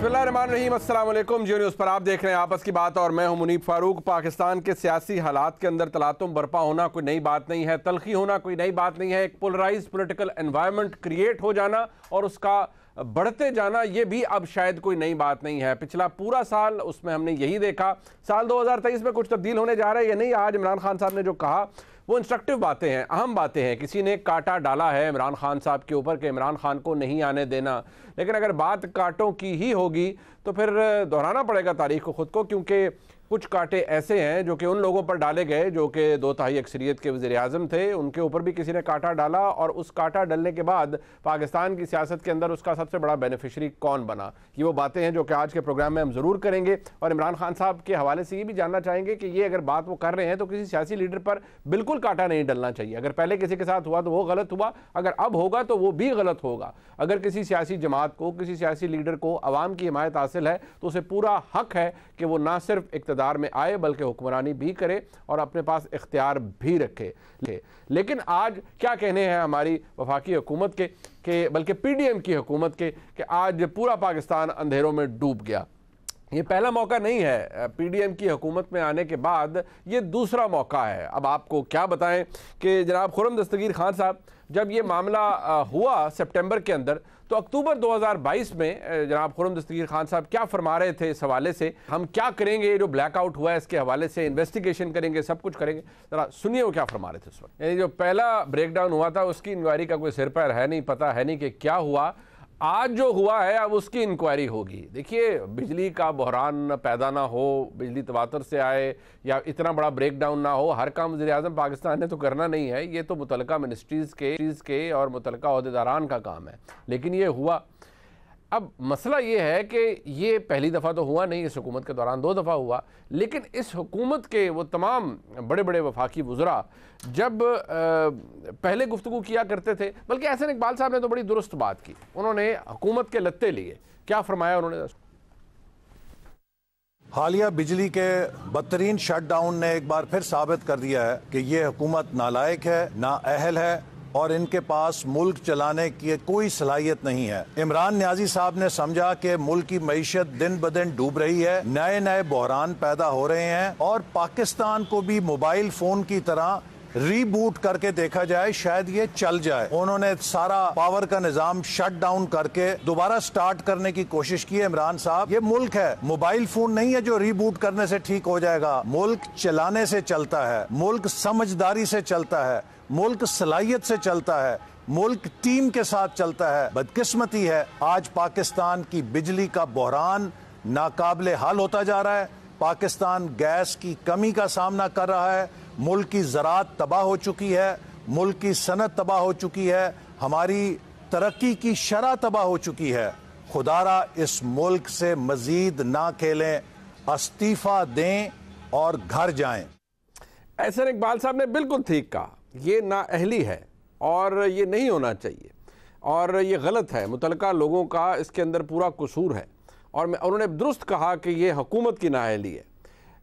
बिस्मिल्लाहिर्रहमानिर्रहीम, अस्सलाम वालेकुम। जियो न्यूज़ पर आप देख रहे हैं आपस की बात और मैं हूं मुनीब फारूक। पाकिस्तान के सियासी हालात के अंदर तलातुम बरपा होना कोई नई बात नहीं है, तलखी होना कोई नई बात नहीं है। एक पोलराइज पॉलिटिकल एनवायरनमेंट क्रिएट हो जाना और उसका बढ़ते जाना, ये भी अब शायद कोई नई बात नहीं है। पिछला पूरा साल उसमें हमने यही देखा। साल 2023 में कुछ तब्दील होने जा रहा है या नहीं, आज इमरान खान साहब ने जो कहा वो इंस्ट्रक्टिव बातें हैं, अहम बातें हैं। किसी ने कांटा डाला है इमरान खान साहब के ऊपर कि इमरान खान को नहीं आने देना, लेकिन अगर बात कांटों की ही होगी तो फिर दोहराना पड़ेगा तारीख को ख़ुद को, क्योंकि कुछ कांटे ऐसे हैं जो कि उन लोगों पर डाले गए जो कि 2/3 अक्सरियत के वज़ीर-ए-आज़म थे, उनके ऊपर भी किसी ने कांटा डाला और उस कांटा डलने के बाद पाकिस्तान की सियासत के अंदर उसका सबसे बड़ा बेनिफिशरी कौन बना। ये वो बातें हैं जो कि आज के प्रोग्राम में हम ज़रूर करेंगे और इमरान खान साहब के हवाले से ये भी जानना चाहेंगे कि ये अगर बात वो कर रहे हैं तो किसी सियासी लीडर पर बिल्कुल कांटा नहीं डलना चाहिए। अगर पहले किसी के साथ हुआ तो वो गलत हुआ, अगर अब होगा तो वो भी गलत होगा। अगर किसी सियासी जमात को, किसी सियासी लीडर को अवाम की हिमायत हासिल है तो उसे पूरा हक है कि वो ना सिर्फ इक़्तिदार में आए बल्कि हुक्मरानी भी करे और अपने पास इख्तियार भी रखे। लेकिन आज क्या कहने हैं हमारी वफाकी हुकूमत के बल्कि पीडीएम की हुकूमत के कि आज पूरा पाकिस्तान अंधेरों में डूब गया। ये पहला मौका नहीं है पीडीएम की हुकूमत में आने के बाद, ये दूसरा मौका है। अब आपको क्या बताएं कि जनाब खुर्रम दस्तगीर खान साहब, जब ये मामला हुआ सितंबर के अंदर, तो अक्टूबर 2022 में जनाब खुर्रम दस्तगीर खान साहब क्या फरमा रहे थे इस हवाले से, हम क्या करेंगे जो ब्लैकआउट हुआ है इसके हवाले से, इन्वेस्टिगेशन करेंगे, सब कुछ करेंगे। ज़रा सुनिए वो क्या फरमा रहे थे उस वक्त। यानी जो पहला ब्रेकडाउन हुआ था उसकी इंक्वायरी का कोई सिर पैर है नहीं, पता है नहीं कि क्या हुआ। आज जो हुआ है अब उसकी इंक्वायरी होगी। देखिए, बिजली का बहरान पैदा ना हो, बिजली तवातर से आए या इतना बड़ा ब्रेकडाउन ना हो, हर काम वज़ीर-ए-आज़म पाकिस्तान ने तो करना नहीं है, ये तो मुतल्लिका मिनिस्ट्रीज़ के और मुतल्लिका ओहदेदारान का काम है, लेकिन ये हुआ। अब मसला ये है कि ये पहली दफ़ा तो हुआ नहीं, इस हुकूमत के दौरान 2 दफ़ा हुआ, लेकिन इस हुकूमत के वो तमाम बड़े बड़े वफाकी वज़रा जब पहले गुफ्तगू किया करते थे, बल्कि एहसन इकबाल साहब ने तो बड़ी दुरुस्त बात की, उन्होंने हुकूमत के लत्ते लिए। क्या फरमाया उन्होंने? हालिया बिजली के बदतरीन शटडाउन ने एक बार फिर साबित कर दिया है कि ये हुकूमत नालायक है, नाअहल है और इनके पास मुल्क चलाने की कोई सलाहियत नहीं है। इमरान न्याजी साहब ने समझा कि मुल्क की मईशत दिन ब दिन डूब रही है, नए नए बहरान पैदा हो रहे हैं और पाकिस्तान को भी मोबाइल फोन की तरह रीबूट करके देखा जाए, शायद ये चल जाए। उन्होंने सारा पावर का निजाम शट डाउन करके दोबारा स्टार्ट करने की कोशिश की है। इमरान साहब, ये मुल्क है, मोबाइल फोन नहीं है जो रीबूट करने से ठीक हो जाएगा। मुल्क चलाने से चलता है, मुल्क समझदारी से चलता है, मुल्क सलाहियत से चलता है, मुल्क टीम के साथ चलता है। बदकिस्मती है आज पाकिस्तान की बिजली का बहरान नाकाबिले हल होता जा रहा है। पाकिस्तान गैस की कमी का सामना कर रहा है, मुल्क की ज़राअत तबाह हो चुकी है, मुल्क की सनत तबाह हो चुकी है, हमारी तरक्की की शरह तबाह हो चुकी है। खुदारा इस मुल्क से मजीद ना खेलें, इस्तीफा दें और घर जाएं। एहसन इकबाल साहब ने बिल्कुल ठीक कहा, ये नाअहली है और ये नहीं होना चाहिए और ये गलत है, मुतल्लिका लोगों का इसके अंदर पूरा कसूर है। और उन्होंने दुरुस्त कहा कि ये हुकूमत की नाअहली है,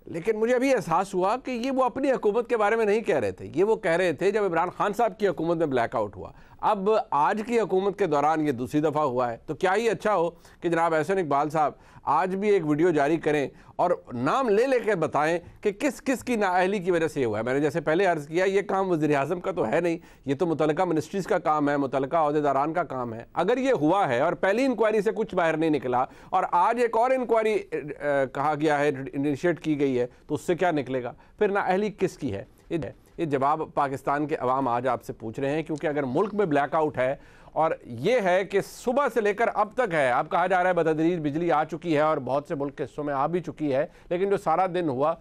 लेकिन मुझे अभी एहसास हुआ कि ये वो अपनी हुकूमत के बारे में नहीं कह रहे थे, ये वो कह रहे थे जब इमरान खान साहब की हुकूमत में ब्लैकआउट हुआ। अब आज की हुकूमत के दौरान ये दूसरी दफ़ा हुआ है, तो क्या ही अच्छा हो कि जनाब एहसन इकबाल साहब आज भी एक वीडियो जारी करें और नाम ले लेकर बताएं कि किस किस की नाअहली की वजह से ये हुआ है। मैंने जैसे पहले अर्ज़ किया, ये काम वज़ीर-ए-आज़म का तो है नहीं, ये तो मुतल्लिका मिनिस्ट्रीज़ का काम है, मुतल्लिका ओहदेदारान का काम है। अगर ये हुआ है और पहली इंक्वायरी से कुछ बाहर नहीं निकला और आज एक और इंक्वायरी कहा गया है, इनिशिएट की गई है, तो उससे क्या निकलेगा? फिर नाअहली किसकी है? ये जवाब पाकिस्तान के अवाम आज आपसे पूछ रहे हैं, क्योंकि अगर मुल्क में ब्लैकआउट है और ये है कि सुबह से लेकर अब तक है, अब कहा जा रहा है बतदरीज बिजली आ चुकी है और बहुत से मुल्क के हिस्सों में आ भी चुकी है, लेकिन जो सारा दिन हुआ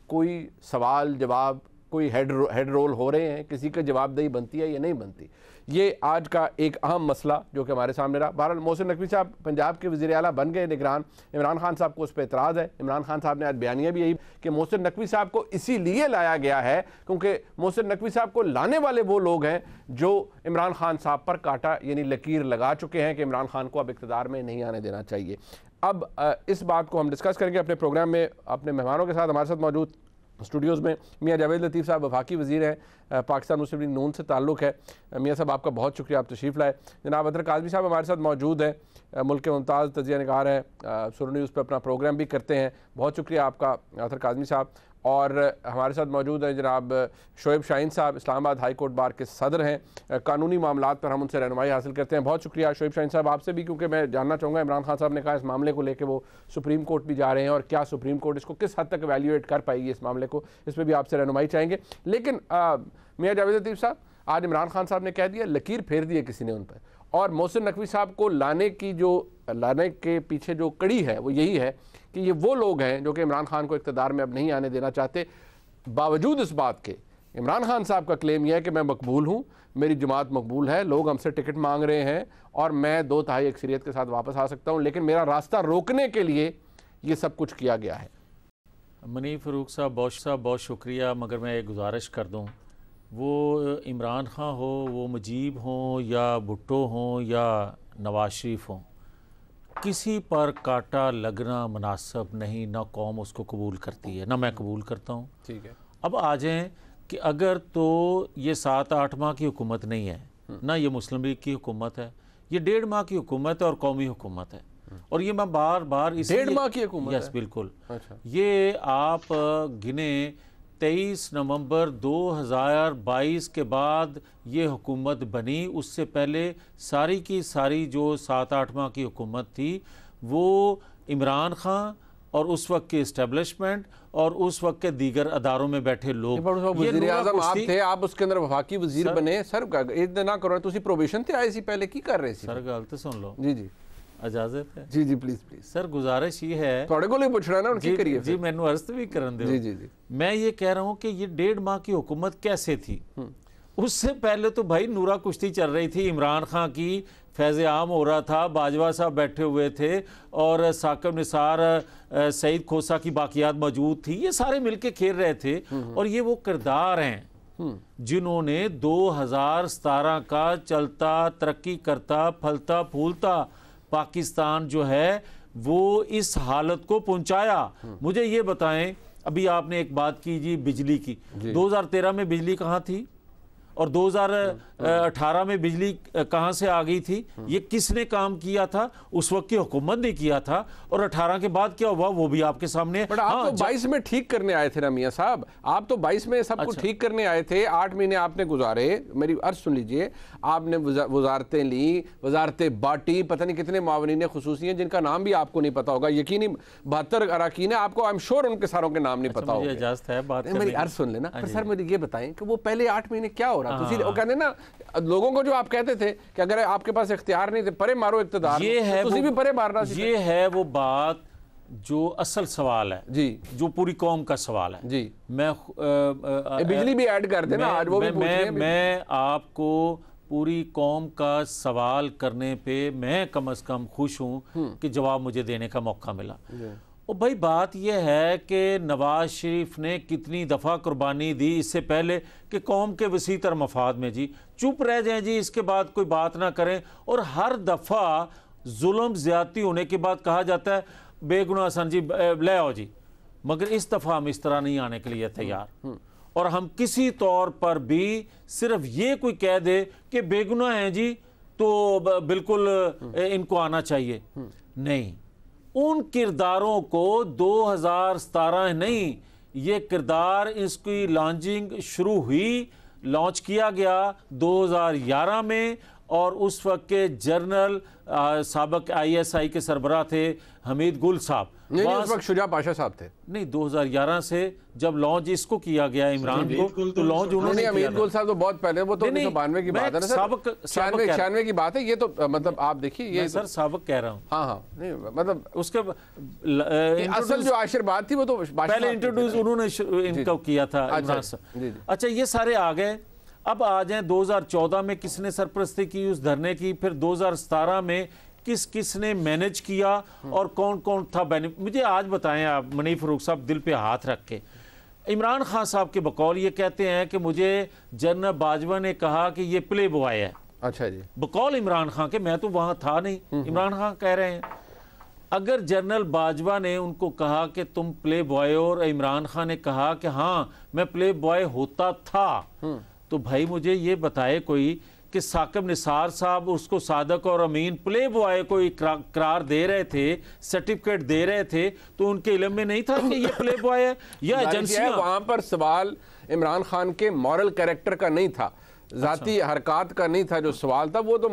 कोई सवाल जवाब, कोई हेड रोल हो रहे हैं, किसी का जवाबदेही बनती है या नहीं बनती। ये आज का एक अहम मसला जो कि हमारे सामने रहा। बहरहाल मोहसिन नकवी साहब पंजाब के वज़ीर आला बन गए निगरान, इमरान खान साहब को उस पर एतराज़ है। इमरान खान साहब ने आज बयानिया भी यही कि मोहसिन नकवी साहब को इसीलिए लाया गया है क्योंकि मोहसिन नकवी साहब को लाने वाले वो लोग हैं जो इमरान खान साहब पर कांटा यानी लकीर लगा चुके हैं कि इमरान खान को अब इक़्तिदार में नहीं आने देना चाहिए। अब इस बात को हम डिस्कस करेंगे अपने प्रोग्राम में अपने मेहमानों के साथ। हमारे साथ मौजूद स्टूडियोज़ में मियाँ जावेद लतीफ़ साहब वफाकी वज़ीर हैं, पाकिस्तान मुस्लिम लीग नून से ताल्लुक़ है। मियाँ साहब आपका बहुत शुक्रिया, आप तशरीफ़ लाए। जनाब अदर काज़मी साहब हमारे साथ मौजूद हैं, मुल्क के मुमताज़ तजिया निगार हैं, सुर न्यूज़ पर अपना प्रोग्राम भी करते हैं। बहुत शुक्रिया आपका अदर काज़मी साहब। और हमारे साथ मौजूद हैं जनाब शोएब शाहीन साहब, इस्लामाबाद हाई कोर्ट बार के सदर हैं। कानूनी मामलात पर हम उनसे रहनुमाई हासिल करते हैं। बहुत शुक्रिया शोएब शाहीन साहब आपसे भी, क्योंकि मैं जानना चाहूँगा इमरान खान साहब ने कहा इस मामले को लेकर वो सुप्रीम कोर्ट भी जा रहे हैं, और क्या सुप्रीम कोर्ट इसको किस हद तक एवेल्यूएट कर पाएगी इस मामले को, इस पर भी आपसे रहनुमाई चाहेंगे। लेकिन मियाँ जावेद लतीफ़ साहब, आज इमरान खान साहब ने कह दिया, लकीर फेर दी है किसी ने उन पर, और मोहसिन नकवी साहब को लाने के पीछे जो कड़ी है वो यही है कि ये वो लोग हैं जो कि इमरान खान को इक़्तिदार में अब नहीं आने देना चाहते। बावजूद इस बात के इमरान खान साहब का क्लेम यह है कि मैं मकबूल हूँ, मेरी जमात मकबूल है, लोग हमसे टिकट मांग रहे हैं और मैं 2/3 अक्सरियत के साथ वापस आ सकता हूँ, लेकिन मेरा रास्ता रोकने के लिए ये सब कुछ किया गया है। मुनीब फ़ारूक साहब बहुत शुक्रिया, मगर मैं एक गुजारिश कर दूँ, वो इमरान खान हो, वो मुजीब हों या भुट्टो हों या नवाज शरीफ हों, किसी पर कांटा लगना मुनासिब नहीं, ना कौम उसको कबूल करती है, ना मैं कबूल करता हूँ। ठीक है, अब आ जाएं कि अगर तो ये 7-8 माह की हुकूमत नहीं है, ना ये मुस्लिम लीग की हुकूमत है, ये 1.5 माह की हुकूमत है और कौमी हुकूमत है। और ये मैं बार बार 1.5 माह की हुकूमत? यस बिल्कुल। अच्छा। ये आप गिने 23 नवंबर 2022 के बाद ये हुकूमत बनी, उससे पहले सारी की सारी जो 7-8 माह की हुकूमत थी वो इमरान खान और उस वक्त के इस्टेब्लिशमेंट और उस वक्त के दीगर अदारों में बैठे लोग, वज़ीर आज़म आप थे, आप उसके अंदर वफाकी वज़ीर बने सर, इतना ना करो, तुसी प्रोबेशन ते आए सी पहले की कर रहे सी सर? गल तो सुन लो जी, इजाजत है? जी प्लीज सर, गुजारिश ये है, थोड़े को पूछना ना उनकी करिए जी मैनू अर्ज भी करन दो। जी, मैं ये कह रहा हूँ कि ये 1.5 माह की हुकूमत कैसे थी। उससे पहले तो भाई नूरा कुश्ती चल रही थी, इमरान खान की फैज़ आम हो रहा था, बाजवा साहब बैठे हुए थे और साकिब निसार, सईद खोसा की बाकियात मौजूद थी, ये सारे मिलके खेल रहे थे। और ये वो किरदार हैं जिन्होंने 2017 का चलता, तरक्की करता, फलता फूलता पाकिस्तान जो है वो इस हालत को पहुंचाया। मुझे ये बताएं, अभी आपने एक बात की जी बिजली की, 2013 में बिजली कहाँ थी और 2018 में बिजली कहाँ से आ गई थी? ये किसने काम किया था? उस वक्त की हुकूमत ने किया था। और 18 के बाद क्या हुआ वो भी आपके सामने है। आप तो 22 में ठीक करने आए थे ना मियां साहब, आप तो 22 में सब कुछ ठीक करने आए थे। 8 महीने आपने गुजारे, मेरी अर्ज सुन लीजिए, आपने वजारतें ली, वजारतें बांटी, पता नहीं कितने मावनीन खुसूसी हैं जिनका नाम भी आपको नहीं पता होगा, यकीनी 72 अरकान है, आपको आई एम श्योर उनके सारों के नाम नहीं पता होगा। इजाजत है बात, मेरी अर्ज सुन लेना। पर सर मुझे ये बताएं कि वो पहले 8 महीने क्या हो रहा था? वो कहते ना लोगों को, जो आप कहते थे कि अगर आपके पास इख्तियार नहीं थे परे मारो इख्तियार, ये है तो भी परे मारना। ये है वो बात जो असल सवाल है जी, जो पूरी कौम का सवाल है जी। मैं बिजली भी ऐड कर देना आज, वो भी मैं आपको पूरी कौम का सवाल करने पे मैं कम से कम खुश हूँ कि जवाब मुझे देने का मौका मिला। और भाई बात यह है कि नवाज शरीफ ने कितनी दफ़ा कुर्बानी दी इससे पहले कि कौम के वसीतर मफाद में जी चुप रह जाएं जी, इसके बाद कोई बात ना करें। और हर दफ़ा जुल्म ज़्यादती होने के बाद कहा जाता है बेगुनाह सन जी ले आओ जी, मगर इस दफ़ा हम इस तरह नहीं आने के लिए तैयार। और हम किसी तौर पर भी सिर्फ ये कोई कह दे कि बेगुनाह हैं जी तो बिल्कुल इनको आना चाहिए, नहीं। उन किरदारों को 2017 नहीं, ये किरदार, इसकी लॉन्चिंग शुरू हुई, लॉन्च किया गया 2011 में। और उस वक्त के जनरल साबक ISI के सरबराह थे हमीद गुल साहब, उस वक्त शुजा पाशा साहब थे। नहीं, 2011 से जब लॉन्च इसको किया गया इमरान को, तो लॉन्च उन्होंने हमीद गुल साहब तो बहुत पहले, वो तो 1992 की बात है ना सर, 96 की बात है ये तो। मतलब आप देखिए ये सर साबक कह रहा हूँ, हाँ नहीं मतलब उसके असल जो आशीर्वाद थी वो तो पहले इंट्रोड्यूस उन्होंने इनको किया था। अच्छा, ये सारे आ गए। अब आ जाए 2014 में किसने सरपरस्ती की उस धरने की, फिर 2017 में किसने मैनेज किया और कौन कौन था बेनिफिट। मुझे आज बताएं आप मुनीब फ़ारूक साहब, दिल पे हाथ रख के, इमरान खान साहब के बकौल ये कहते हैं कि मुझे जनरल बाजवा ने कहा कि ये प्ले बॉय है। अच्छा जी, बकौल इमरान खान के, मैं तो वहां था नहीं, इमरान खान कह रहे हैं। अगर जनरल बाजवा ने उनको कहा कि तुम प्ले बॉय हो और इमरान खान ने कहा कि हाँ मैं प्ले बॉय होता था, तो भाई मुझे ये बताए कोई कि साकिब निसार साहब उसको सादक और अमीन प्ले बॉय को करार दे रहे थे, सर्टिफिकेट दे रहे थे, तो उनके इल्म में नहीं था कि ये प्ले बॉय है या एजेंसियां? वहां पर सवाल इमरान खान के मॉरल कैरेक्टर का नहीं था, जाती हरकत का नहीं था जो सवाल था, वो तो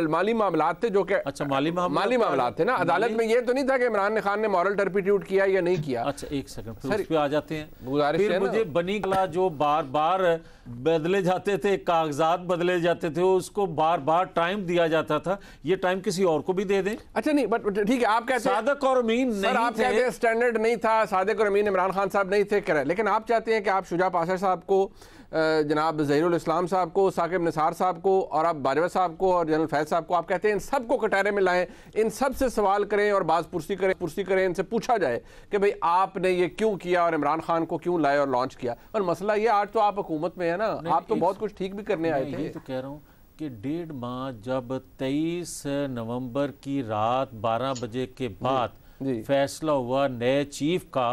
माली मामलात थे जो कि माली मामलात थे ना। अदालत में ये तो नहीं था कि इमरान खान ने मॉरल टर्पिट्यूड किया या नहीं किया। अच्छा एक सेकंड, फिर उस पे आ जाते हैं। गुजारिश फिर मुझे बनी गला जो बार बार बदले जाते थे, कागजात बदले जाते थे, उसको बार बार टाइम दिया जाता था, ये टाइम किसी और को भी दे दें। अच्छा नहीं, बट ठीक है, आप कहते हैं सादक और अमीन नहीं थे, स्टैंडर्ड नहीं था, सादक और अमीन इमरान खान साहब नहीं थे, लेकिन आप चाहते हैं कि आप शुजा पाशा साहब को, जनाब ज़हीरुल इस्लाम साहब को, साकिब निसार साहब को और आप बाजवा साहब को और जनरल फैज साहब को, आप कहते हैं इन सबको कटारे में लाएं, इन सब से सवाल करें और बात पुरसी करें, इनसे पूछा जाए कि भाई आपने ये क्यों किया और इमरान खान को क्यों लाए और लॉन्च किया। और मसला ये, आज तो आप हुकूमत में है ना, आप तो बहुत कुछ ठीक भी करने आए थे। तो कह रहा हूँ कि 1.5 माह जब 23 नवंबर की रात 12 बजे के बाद फैसला हुआ नए चीफ का,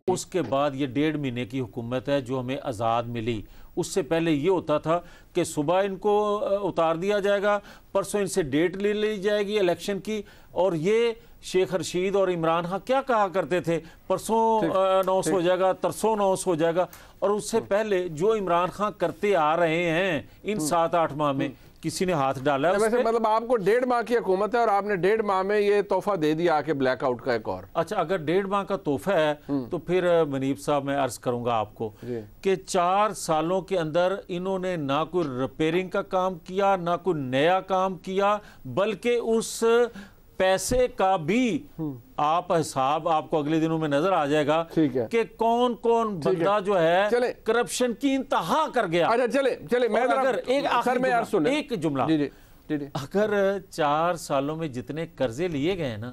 उसके बाद ये 1.5 महीने की हुकूमत है जो हमें आज़ाद मिली। उससे पहले ये होता था कि सुबह इनको उतार दिया जाएगा, परसों इनसे डेट ले ली जाएगी इलेक्शन की, और ये शेख रशीद और इमरान खान क्या कहा करते थे, परसों अनाउंस हो जाएगा, तरसों अनाउंस हो जाएगा। और उससे पहले जो इमरान खान करते आ रहे हैं इन 7-8 माह में, किसी ने हाथ डाला है? वैसे मतलब आपको 1.5 माह की हुकूमत है और आपने 1.5 माह में ये तोहफा दे दिया आके ब्लैकआउट का एक और। अच्छा, अगर 1.5 माह का तोहफा है तो फिर मुनीब साहब मैं अर्ज करूंगा आपको कि 4 सालों के अंदर इन्होंने ना कोई रिपेयरिंग का काम किया, ना कोई नया काम किया, बल्कि उस पैसे का भी आप हिसाब आपको अगले दिनों में नजर आ जाएगा कि कौन कौन बंदा जो है करप्शन की इंतहा कर गया। अच्छा चले मैं अगर एक जुमला, अगर 4 सालों में जितने कर्जे लिए गए ना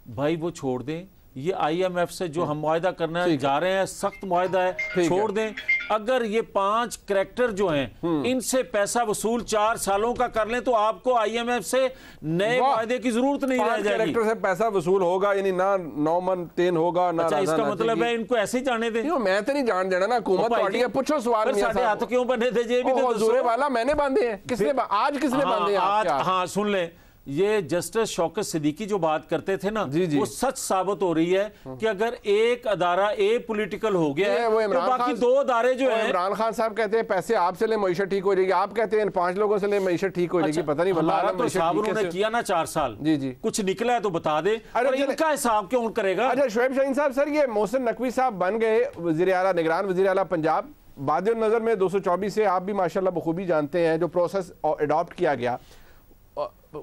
भाई वो छोड़ दें, ये IMF से जो हम मुआहदा करना जा रहे हैं सख्त मुआहदा है, छोड़ दें। अगर ये 5 करैक्टर जो हैं इनसे पैसा वसूल 4 सालों का कर लें तो आपको IMF से नए मुआहदे की जरूरत नहीं रह जाएगी। करैक्टर से पैसा वसूल होगा, यानी ना 9 मन 3 होगा ना। अच्छा, इसका मतलब है इनको ऐसे ही जाने दें? मैं तो नहीं जान देना ना, हुकूमत पार्टी है, पूछो सवाल। साढ़े हाथ क्यों बंधे थे? ये भी हुजूर वाला मैंने बांधे हैं, किसने आज किसने बांधे हैं? हाँ सुन ले, ये जस्टिस शौकत सिद्दीकी जो बात करते थे ना, वो सच साबित हो रही है कि अगर एक अदारा पॉलिटिकल हो गया है तो बाकी 2 अदारे जो है। इमरान खान साहब कहते हैं पैसे आपसे ले मईशत ठीक हो जाएगी, आप कहते हैं 5 लोगों से ले मईशत ठीक हो जाएगी। पता नहीं हमारा तो हिसाब उन्होंने किया ना 4 साल, कुछ निकला है तो बता दे, इनका हिसाब क्यों करेगा? अच्छा शोएब शाहीन साहब, सर ये मोहसिन नकवी साहब बन गए वज़ीर आला, निगरान वज़ीर आला पंजाब, बाद नज़र में 224 से आप भी माशाल्लाह बखूबी जानते हैं जो प्रोसेस अडॉप्ट किया गया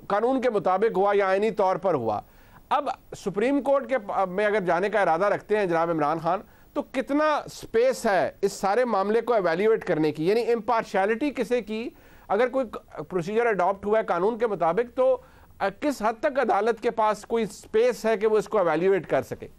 कानून के मुताबिक हुआ या आईनी तौर पर हुआ। अब सुप्रीम कोर्ट के में अगर जाने का इरादा रखते हैं जनाब इमरान खान, तो कितना स्पेस है इस सारे मामले को एवेल्युएट करने की, यानी इम्पार्शियलिटी किसे की? अगर कोई प्रोसीजर अडॉप्ट हुआ है कानून के मुताबिक तो किस हद तक अदालत के पास कोई स्पेस है कि वो इसको एवेल्युएट कर सके?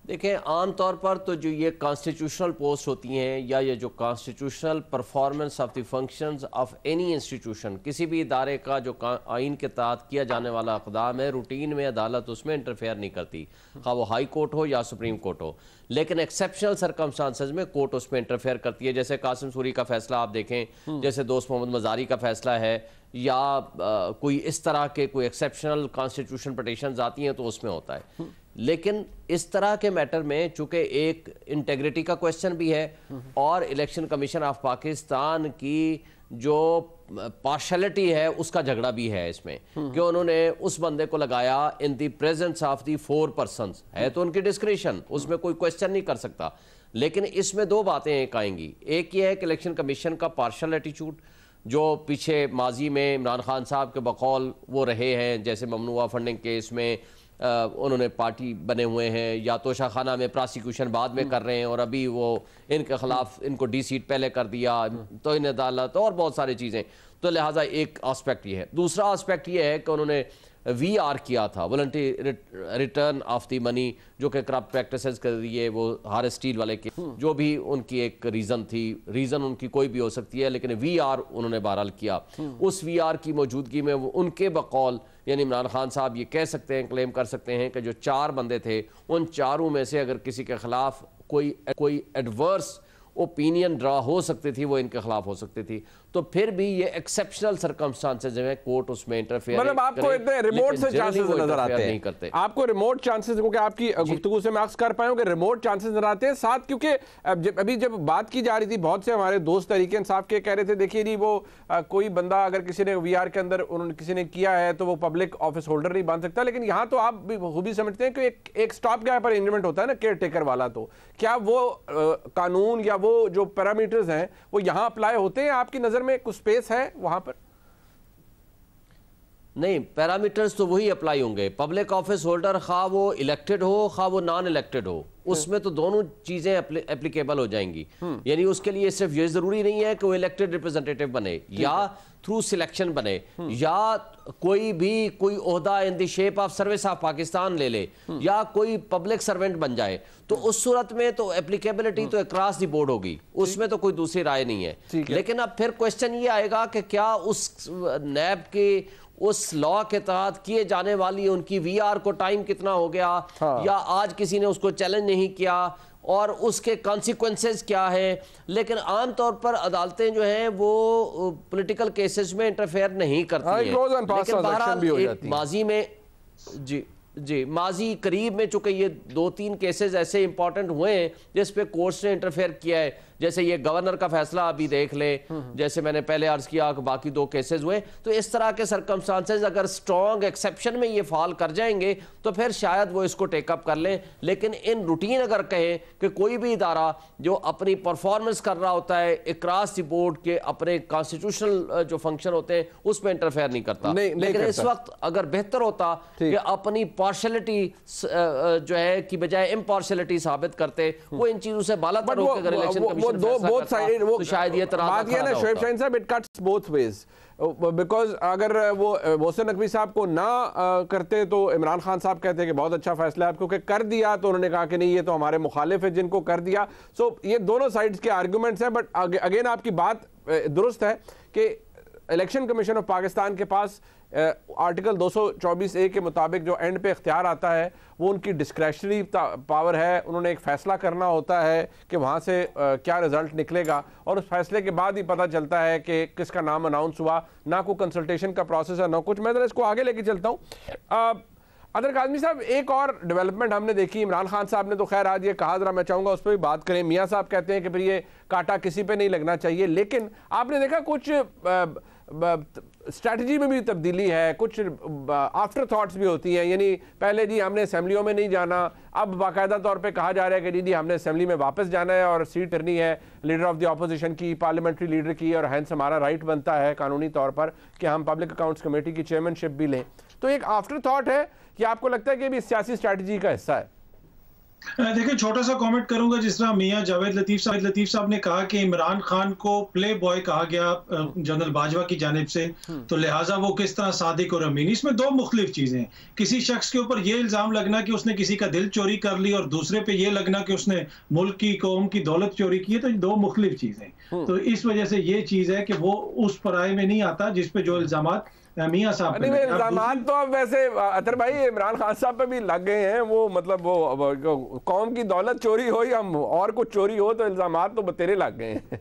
देखें, आम तौर पर तो जो ये कॉन्स्टिट्यूशनल पोस्ट होती हैं या ये जो constitutional performance of the functions of any institution, किसी भी इदारे का जो आइन के तहत किया जाने वाला इक़दाम है, रूटीन में अदालत उसमें इंटरफेयर नहीं करती, खा वो हाई कोर्ट हो या सुप्रीम कोर्ट हो। लेकिन एक्सेप्शनल सर्कमस्टांसेस में कोर्ट उसमें इंटरफेयर करती है। जैसे कासिम सूरी का फैसला आप देखें, जैसे दोस्त मोहम्मद मजारी का फैसला है, या कोई इस तरह के कोई एक्सेप्शनल कॉन्स्टिट्यूशन पिटीशंस आती हैं तो उसमें होता है। लेकिन इस तरह के मैटर में चूंकि एक इंटेग्रिटी का क्वेश्चन भी है और इलेक्शन कमीशन ऑफ पाकिस्तान की जो पार्शलिटी है उसका झगड़ा भी है इसमें, कि उन्होंने उस बंदे को लगाया in the presence of the 4 persons, है तो उनकी डिस्क्रिशन, उसमें कोई क्वेश्चन नहीं कर सकता। लेकिन इसमें 2 बातें एक आएंगी। एक ये है कि इलेक्शन कमीशन का पार्शल एटीट्यूड जो पीछे माजी में इमरान खान साहब के बकौल वो रहे हैं, जैसे ममनुआ फंडिंग केस में उन्होंने पार्टी बने हुए हैं, या तोशाखाना में प्रोसिक्यूशन बाद में कर रहे हैं और अभी वो इनके खिलाफ इनको डी सीट पहले कर दिया, तो इन अदालत और बहुत सारी चीज़ें, तो लिहाजा एक आस्पेक्ट ये है। दूसरा आस्पेक्ट ये है कि उन्होंने VR किया था, voluntary return of the money, जो कि करप्ट प्रैक्टिसेस के लिए वो हार स्टील वाले के जो भी उनकी एक रीज़न थी, रीज़न उनकी कोई भी हो सकती है, लेकिन VR उन्होंने बहरहाल किया। उस VR की मौजूदगी में वो उनके बकौल यानी इमरान खान साहब ये कह सकते हैं, क्लेम कर सकते हैं कि जो 4 बंदे थे उन चारों में से अगर किसी के खिलाफ कोई एडवर्स ओपिनियन ड्रा हो सकती थी, वो इनके खिलाफ हो सकती थी, तो फिर भी ये एक्सेप्शनल सर्कमस्टांसेस जो है कोर्ट उसमें इंटरफेयर मतलब आपको इतने रिमोट से चांसेस नजर आते हैं, नहीं करते आपको रिमोट चांसेस, क्योंकि आपकी गुफ्तगू से मैं अक्स कर पाया हूं कि रिमोट चांसेस नजर आते हैं साथ, क्योंकि अभी जब बात की जा रही थी बहुत से हमारे दोस्त तहरीक इंसाफ के कह रहे थे देखिए जी वो कोई बंदा अगर किसी ने VR के अंदर उन्होंने किसी ने किया है तो वो पब्लिक ऑफिस होल्डर नहीं बन सकता, लेकिन यहाँ तो आप भी खूबी समझते हैं कि एक स्टॉप गैप अरेंजमेंट होता है ना केयर टेकर वाला, तो क्या वो कानून या वो जो पैरामीटर्स हैं वो यहाँ अप्लाई होते हैं? आपकी नजर में कुछ स्पेस है वहां पर? नहीं, पैरामीटर्स तो वही अप्लाई होंगे। पब्लिक ऑफिस होल्डर खा वो इलेक्टेड हो खा वो नॉन इलेक्टेड हो, उसमें तो दोनों चीजें एप्लीकेबल हो जाएंगी। यानी उसके लिए सिर्फ ये जरूरी नहीं है कि वो इलेक्टेड रिप्रेजेंटेटिव बने या थ्रू सिलेक्शन बने या कोई ओहदा in the shape of service of Pakistan ले ले या कोई पब्लिक सर्वेंट बन जाए, तो उस सूरत में तो एप्लीकेबिलिटी तो अक्रॉस द बोर्ड होगी, उसमें तो कोई दूसरी राय नहीं है। लेकिन अब फिर क्वेश्चन ये आएगा कि क्या उस नैब के उस लॉ के तहत किए जाने वाली उनकी VR को टाइम कितना हो गया, या आज किसी ने उसको चैलेंज नहीं किया और उसके कॉन्सिक्वेंसेस क्या है। लेकिन आमतौर पर अदालतें जो हैं वो पॉलिटिकल केसेस में इंटरफेयर नहीं करती हैं, लेकिन बहरहाल माजी में माजी करीब में चूंकि ये 2-3 केसेस ऐसे इंपॉर्टेंट हुए हैं जिस पे कोर्ट्स ने इंटरफेयर किया है, जैसे ये गवर्नर का फैसला अभी देख ले, जैसे मैंने पहले अर्ज किया कि बाकी 2 केसेस हुए, तो इस तरह के सर्कमस्टांसेस अगर स्ट्रॉन्ग एक्सेप्शन में ये फॉल कर जाएंगे तो फिर शायद वो इसको टेकअप कर लें। लेकिन इन रूटीन अगर कहें कि कोई भी इदारा जो अपनी परफॉर्मेंस कर रहा होता है अक्रॉस द बोर्ड के अपने कॉन्स्टिट्यूशनल जो फंक्शन होते हैं उसमें इंटरफेयर नहीं करता, लेकिन इस वक्त अगर बेहतर होता कि अपनी पार्शलिटी जो है की बजाय इम्पार्शलिटी साबित करते, वो इन चीजों से बालातर होकर अगर इलेक्शन बोथ साइड वो तो शायद ये बात ये ना शोएब शाहीन साहब, it cuts both ways, because अगर वो मोहसिन नकवी साहब को ना करते तो इमरान खान साहब कहते हैं कि बहुत अच्छा फैसला है, क्योंकि कर दिया तो उन्होंने कहा कि नहीं ये तो हमारे मुखालिफ है जिनको कर दिया। सो ये दोनों साइड्स के आर्गूमेंट्स हैं, बट अगेन आपकी बात दुरुस्त है कि इलेक्शन कमीशन ऑफ पाकिस्तान के पास आर्टिकल 224A के मुताबिक जो एंड पे इख्तियार आता है वो उनकी डिस्क्रेशनरी पावर है, उन्होंने एक फ़ैसला करना होता है कि वहाँ से क्या रिज़ल्ट निकलेगा, और उस फैसले के बाद ही पता चलता है कि किसका नाम अनाउंस हुआ, ना कोई कंसल्टेशन का प्रोसेस है ना कुछ। मैं इसको आगे लेके चलता हूँ। अदर काज़मी साहब, एक और डेवलपमेंट हमने देखी, इमरान खान साहब ने तो खैर आज ये कहा, जरा मैं चाहूँगा उस पर भी बात करें। मियाँ साहब कहते हैं कि फिर ये कांटा किसी पे नहीं लगना चाहिए, लेकिन आपने देखा कुछ स्ट्रैटेजी में भी तब्दीली है, कुछ आफ्टर थॉट्स भी होती हैं। यानी पहले जी हमने असेंबलियों में नहीं जाना, अब बाकायदा तौर पे कहा जा रहा है कि जी हमने असेंबली में वापस जाना है और सीट करनी है लीडर ऑफ द अपोजिशन की, पार्लियामेंट्री लीडर की, और हैंस हमारा राइट बनता है कानूनी तौर पर कि हम पब्लिक अकाउंट्स कमेटी की चेयरमैनशिप भी लें। तो एक आफ्टर थॉट है कि आपको लगता है कि भी सियासी स्ट्रैटेजी का हिस्सा है? देखिए, छोटा सा कमेंट करूंगा। जिस तरह मियां जावेद लतीफ साहब ने कहा कि इमरान खान को प्ले बॉय कहा गया जनरल बाजवा की जानिब से, तो लिहाजा वो किस तरह सादिक और अमीन, इसमें 2 मुख्तलिफ चीजें हैं। किसी शख्स के ऊपर ये इल्जाम लगना कि उसने किसी का दिल चोरी कर ली और दूसरे पे ये लगना कि उसने मुल्क की कौम की दौलत चोरी की है, तो 2 मुख्तलिफ चीजें। तो इस वजह से ये चीज है कि वो उस पराये में नहीं आता जिस पे जो इल्जामात मियां साहब इल्जाम तो अब वैसे अतर भाई इमरान खान साहब पे भी लग गए हैं। वो मतलब वो कौम की दौलत चोरी हो या और कुछ चोरी हो तो इल्जाम तो बतेरे लग गए हैं।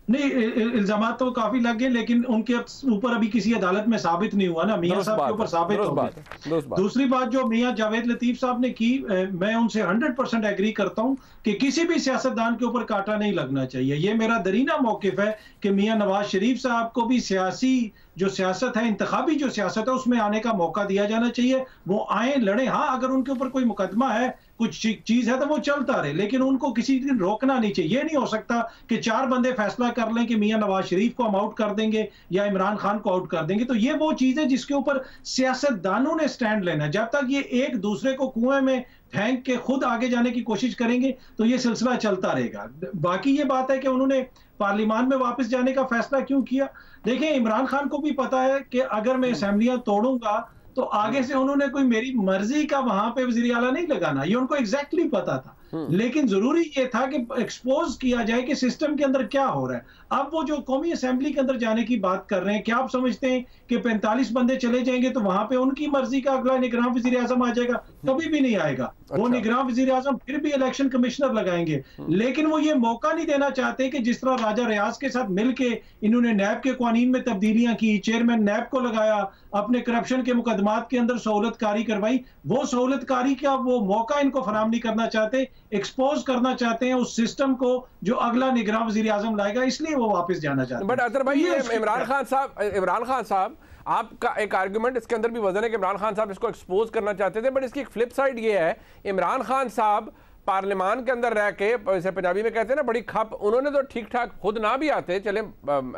नहीं, इल्जाम तो काफी लग गए, लेकिन उनके ऊपर अभी किसी अदालत में साबित नहीं हुआ ना, मियां साहब के ऊपर साबित हो गया। दूसरी बात जो मियां जावेद लतीफ साहब ने की, मैं उनसे 100% एग्री करता हूं कि किसी भी सियासतदान के ऊपर कांटा नहीं लगना चाहिए। ये मेरा दरीना मौकिफ है कि मियां नवाज शरीफ साहब को भी सियासी जो सियासत है, इंतखाबी जो सियासत है, उसमें आने का मौका दिया जाना चाहिए। वो आए, लड़े। हाँ, अगर उनके ऊपर कोई मुकदमा है, कुछ चीज है, तो वो चलता रहे, लेकिन उनको किसी दिन रोकना नहीं चाहिए। ये नहीं हो सकता कि 4 बंदे फैसला कर लें कि मियां नवाज शरीफ को हम आउट कर देंगे या इमरान खान को आउट कर देंगे। तो ये वो चीज है जिसके ऊपर सियासतदानों ने स्टैंड लेना। जब तक ये एक दूसरे को कुएं में फेंक के खुद आगे जाने की कोशिश करेंगे तो ये सिलसिला चलता रहेगा। बाकी ये बात है कि उन्होंने पार्लियामान में वापस जाने का फैसला क्यों किया। देखिए, इमरान खान को भी पता है कि अगर मैं असेंबलियां तोड़ूंगा तो आगे से उन्होंने कोई मेरी मर्जी का वहां पे वजीर आला नहीं लगाना, ये उनको एग्जैक्टली पता था। लेकिन जरूरी ये था कि एक्सपोज किया जाए कि सिस्टम के अंदर क्या हो रहा है। अब वो जो कौमी असेंबली के अंदर जाने की बात कर रहे हैं, क्या आप समझते हैं कि 45 बंदे चले जाएंगे तो वहां पे उनकी मर्जी का अगला निगरान वजीर आजम आ जाएगा? कभी भी नहीं आएगा। वो निगरान वजीर आजम फिर भी इलेक्शन कमिश्नर लगाएंगे। लेकिन वो ये मौका नहीं देना चाहते कि जिस तरह राजा रियाज के साथ मिलके इन्होंने नैब के कानून में तब्दीलियां की, चेयरमैन नैब को लगाया, अपने करप्शन के मुकदमात के अंदर सहूलतकारी करवाई, वो सहूलतकारी का वो मौका इनको फराहम नहीं करना चाहते। एक्सपोज करना चाहते हैं उस सिस्टम को जो अगला निगरान वजीर आजम लाएगा, इसलिए वो वापस जाना चाहते हैं। बट अतर भाई, इमरान खान साहब आपका एक आर्गुमेंट इसके अंदर भी वजन है कि इमरान खान साहब इसको एक्सपोज करना चाहते थे, बट इसकी एक फ्लिप साइड ये है, इमरान खान साहब पार्लियामान के अंदर रह के, जैसे पंजाबी में कहते हैं ना, बड़ी खप, उन्होंने तो ठीक ठाक खुद ना भी आते, चले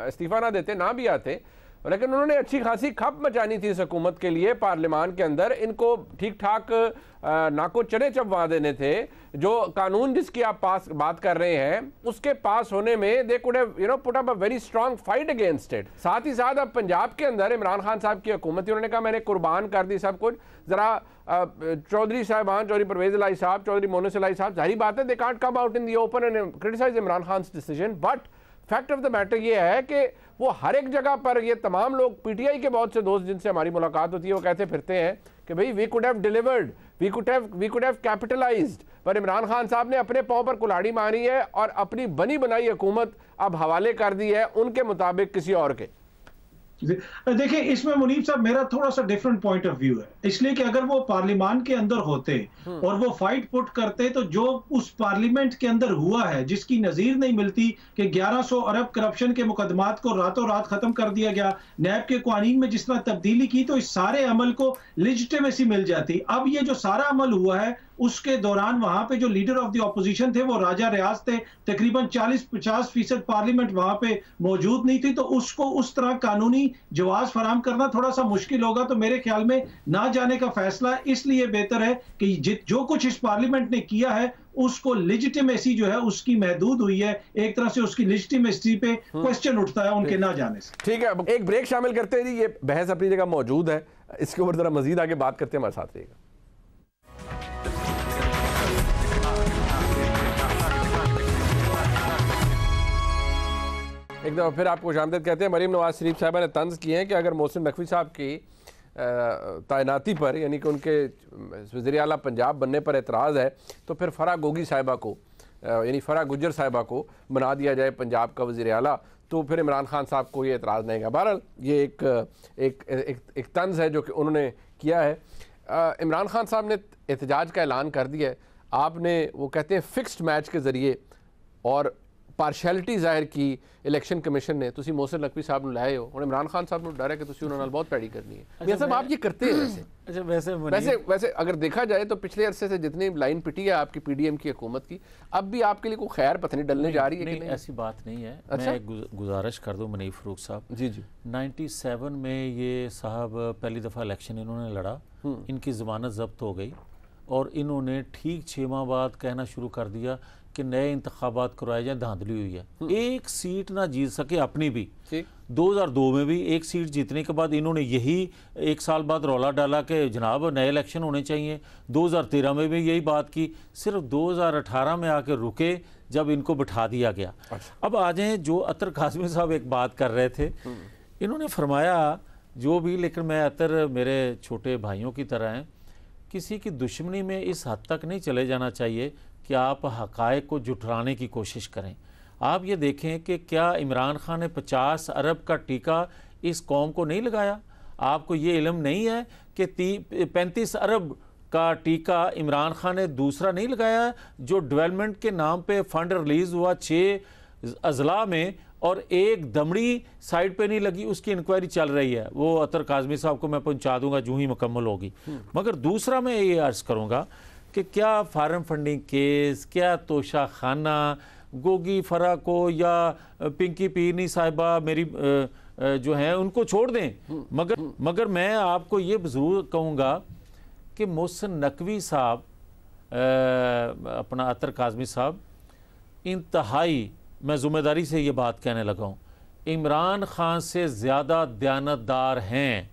इस्तीफा ना देते, ना भी आते, लेकिन उन्होंने अच्छी खासी खप मचानी थी इस हुकूमत के लिए पार्लियामान के अंदर। इनको ठीक ठाक नाको चने चबवा देने थे। जो कानून जिसकी आप पास बात कर रहे हैं उसके पास होने में they could have put up a very strong fight against it. साथ ही साथ अब पंजाब के अंदर इमरान खान साहब की हुकूमत थी, उन्होंने कहा मैंने कुर्बान कर दी सब कुछ। जरा चौधरी साहबान, चौधरी परवेज इलाही साहब, चौधरी मोनस इलाही साहब, जाहिर बात है they can't come out in the open and criticise Imran Khan decision, but fact of the matter ये है कि वो हर एक जगह पर, ये तमाम लोग, पीटीआई के बहुत से दोस्त जिनसे हमारी मुलाकात होती है, वो कहते फिरते हैं कि भाई we could have delivered, we could have capitalised, पर इमरान खान साहब ने अपने पांव पर कुल्हाड़ी मारी है और अपनी बनी बनाई हुकूमत अब हवाले कर दी है उनके मुताबिक किसी और के। देखिए, इसमें मुनीब साहब मेरा थोड़ा सा डिफरेंट पॉइंट ऑफ व्यू है, इसलिए कि अगर वो पार्लियामान के अंदर होते और वो फाइट पुट करते तो जो उस पार्लियामेंट के अंदर हुआ है, जिसकी नजीर नहीं मिलती कि 1100 अरब करप्शन के मुकदमात को रातों रात खत्म कर दिया गया, नैब के कानून में जिस तरह तब्दीली की, तो इस सारे अमल को लेजिटिमेसी मिल जाती। अब ये जो सारा अमल हुआ है उसके दौरान वहां पे जो लीडर ऑफ द ऑपोजिशन थे वो राजा रियाज थे, तकरीबन 40-50% पार्लियामेंट वहां पे मौजूद नहीं थी, तो उसको उस तरह कानूनी जवाब फराहम करना थोड़ा सा मुश्किल होगा। तो मेरे ख्याल में ना जाने का फैसला इसलिए बेहतर है कि जो कुछ इस पार्लियामेंट ने किया है उसको लेजिटिमेसी जो है उसकी महदूद हुई है, एक तरह से उसकी लेजिटिमेसी पे क्वेश्चन उठता है उनके ना जाने से। ठीक है, एक ब्रेक शामिल करते हैं जी, ये बहस अपनी जगह मौजूद है, इसके ऊपर जरा मजीद आगे बात करते हैं, हमारे साथ रहिएगा। एक दफ़ा फिर आपको खुशामदीद कहते हैं। मरीम नवाज शरीफ साहबा ने तंज किए हैं कि अगर मोहसिन नकवी साहब की तैनाती पर, यानी कि उनके वज़ीर आला पंजाब बनने पर एतराज़ है, तो फिर फराह गोगी साहिबा को, यानी फराह गुज्जर साहिबा को बना दिया जाए पंजाब का वज़ीर आला, तो फिर इमरान खान साहब को ये एतराज़ नहीं है। बहरहाल ये एक तंज है जो कि उन्होंने किया है। इमरान खान साहब ने एहतजाज का ऐलान कर दिया है। आपने, वो कहते हैं फिक्स्ड मैच के ज़रिए और पार्शैलिटी जाहिर की इलेक्शन कमीशन ने, तुसी मोहसिन नकवी साहब ने लाए हो, और इमरान खान साहब ने डर है कि तुसी उन्होंने बहुत पैड़ी करनी है। अच्छा, साहब आप ये करते हैं वैसे? अच्छा, वैसे अगर देखा जाए तो पिछले अरसे से जितनी लाइन पिटी है आपकी पीडीएम की हुकूमत की, अब भी आपके लिए कोई खैर पता नहीं डलने जा रही है कि नहीं? ऐसी बात नहीं है। अच्छा? मैं गुजारिश कर दूं मुनीब फारूक साहब, जी जी, 97 में ये साहब पहली दफ़ा इलेक्शन इन्होंने लड़ा, इनकी ज़मानत जब्त हो गई और इन्होंने ठीक 6 माह बाद कहना शुरू कर दिया कि नए इंतखाबात करवाए जाए, धांधली हुई है। एक सीट ना जीत सके अपनी भी, 2002 में भी एक सीट जीतने के बाद इन्होंने यही 1 साल बाद रौला डाला कि जनाब नए इलेक्शन होने चाहिए। 2013 में भी यही बात की, सिर्फ 2018 में आके रुके जब इनको बिठा दिया गया। अब आ जाए जो अतर काज़मी साहब एक बात कर रहे थे, इन्होंने फरमाया जो भी, लेकिन मैं अतर मेरे छोटे भाइयों की तरह हैं, किसी की दुश्मनी में इस हद तक नहीं चले जाना चाहिए कि आप हक़ाइक़ को जुटराने की कोशिश करें। आप ये देखें कि क्या इमरान खान ने 50 अरब का टीका इस कौम को नहीं लगाया? आपको ये इल्म नहीं है कि 35 अरब का टीका इमरान खान ने दूसरा नहीं लगाया, जो डेवलपमेंट के नाम पे फंड रिलीज़ हुआ 6 अजला में और एक दमड़ी साइड पे नहीं लगी, उसकी इंक्वायरी चल रही है। वो अतर काज़मी साहब को मैं पहुंचा दूंगा जो ही मुकम्मल होगी। मगर दूसरा मैं ये अर्ज़ करूंगा कि क्या फार्म फंडिंग केस, क्या तोशा खाना, गोगी फरा को या पिंकी पीरनी साहिबा मेरी जो हैं उनको छोड़ दें, मगर मैं आपको ये ज़रूर कहूँगा कि मोहसिन नकवी साहब, अपना अतर काज़मी साहब, इंतहाई, मैं ज़िम्मेदारी से ये बात कहने लगा हूँ, इमरान खान से ज़्यादा दयानतदार हैं।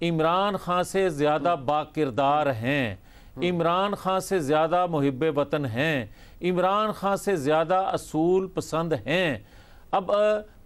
इमरान खान से ज़्यादा बाकिरदार हैं, इमरान खान से ज़्यादा मुहिब्बे वतन हैं, इमरान खान से ज़्यादा असूल पसंद हैं। अब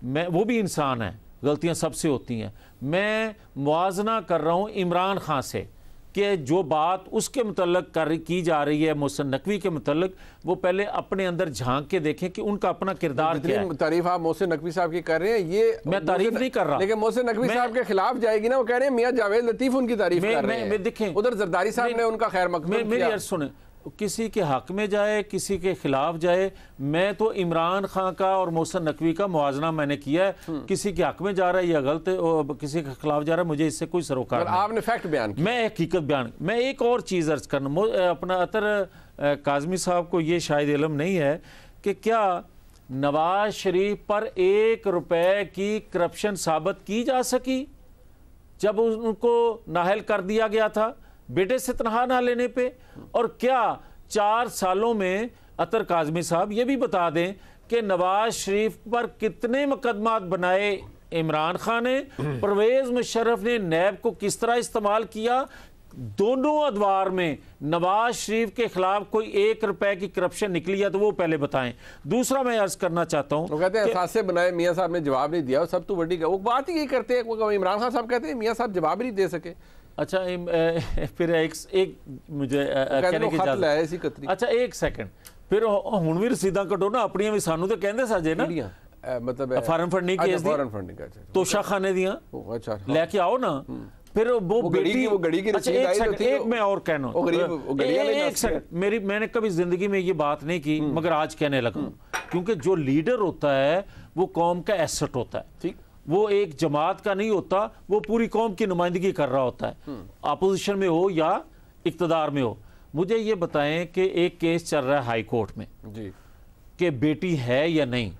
मैं, वो भी इंसान है, गलतियां सबसे होती हैं। मैं मुआजना कर रहा हूँ इमरान खान से कि जो बात उसके मुतल्लक की जा रही है मोहसिन नकवी के मुतल्लक, वो पहले अपने अंदर झांक के देखें कि उनका अपना किरदार क्या है। तारीफ आप मोहसिन नकवी साहब की कर रहे हैं, ये मैं तारीफ नहीं कर रहा, लेकिन मोहसिन नकवी साहब के खिलाफ जाएगी ना, वो कह रहे हैं मियां जावेद लतीफ उनकी तारीफ कर रहे हैं। देखें उधर जरदारी साहब ने उनका खैर मकदम मेरी अर्ज सुने, किसी के हक में जाए किसी के खिलाफ जाए, मैं तो इमरान खान का और मोहसिन नकवी का मुआजना मैंने किया है। किसी के हक में जा रहा है या गलत, किसी के खिलाफ जा रहा है, मुझे इससे कोई सरोकार नहीं। आपने फैक्ट बयान किया, मैं हकीकत बयान। मैं एक और चीज़ अर्ज करना, अपना अतर काज़मी साहब को ये शायद इल्म नहीं है कि क्या नवाज शरीफ पर 1 रुपए की करप्शन साबित की जा सकी जब उनको नाहल कर दिया गया था बेटे से तनख्वाह ना लेने पे? और क्या 4 सालों में अतर काज़मी साहब ये भी बता दें कि नवाज शरीफ पर कितने मुकदमात बनाए इमरान खान ने, परवेज़ मुशर्रफ ने नैब को किस तरह इस्तेमाल किया? दोनों अदवार में नवाज शरीफ के खिलाफ कोई 1 रुपए की करप्शन निकली है तो वो पहले बताएं। दूसरा मैं अर्ज करना चाहता हूं, वो कहते हैं असासे बनाए, मियां साहब ने जवाब नहीं दिया, सब तो बड़ी वो बात ही यही करते हैं। इमरान खान साहब कहते हैं मियां साहब जवाब नहीं दे सके। अच्छा फिर एक मुझे कहने की इजाजत है इसी कतरी। अच्छा एक सेकंड, फिर हुण भी रसीदां कटो ना अपनियां भी, सानू तो कहंदे साजे ना, मतलब फॉरेन फंडिंग केस दी, फॉरेन फंडिंग तोशाखाने दियां लेके आओ ना। फिर वो बेटी, वो घड़ी की रसीद आई थी। एक मैं और कहना, एक सेकंड, मैंने कभी जिंदगी में ये बात नहीं की मगर आज कहने लगा, क्योंकि जो लीडर होता है वो कौम का एसेट होता है, ठीक, वो एक जमात का नहीं होता, वो पूरी कौम की नुमाइंदगी कर रहा होता है, अपोजिशन में हो या इक्तदार में हो। मुझे ये बताएं कि एक केस चल रहा है हाई कोर्ट में जी कि बेटी है या नहीं।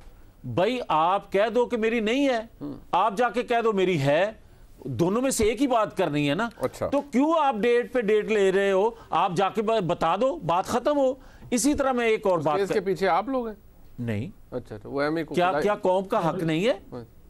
भाई आप कह दो कि मेरी नहीं है, आप जाके कह दो मेरी है, दोनों में से एक ही बात करनी है ना। अच्छा। तो क्यों आप डेट पे डेट ले रहे हो? आप जाके बता दो, बात खत्म हो। इसी तरह मैं एक और बात, इसके पीछे आप लोग हैं? नहीं। अच्छा, तो वो क्या कौम का हक नहीं है?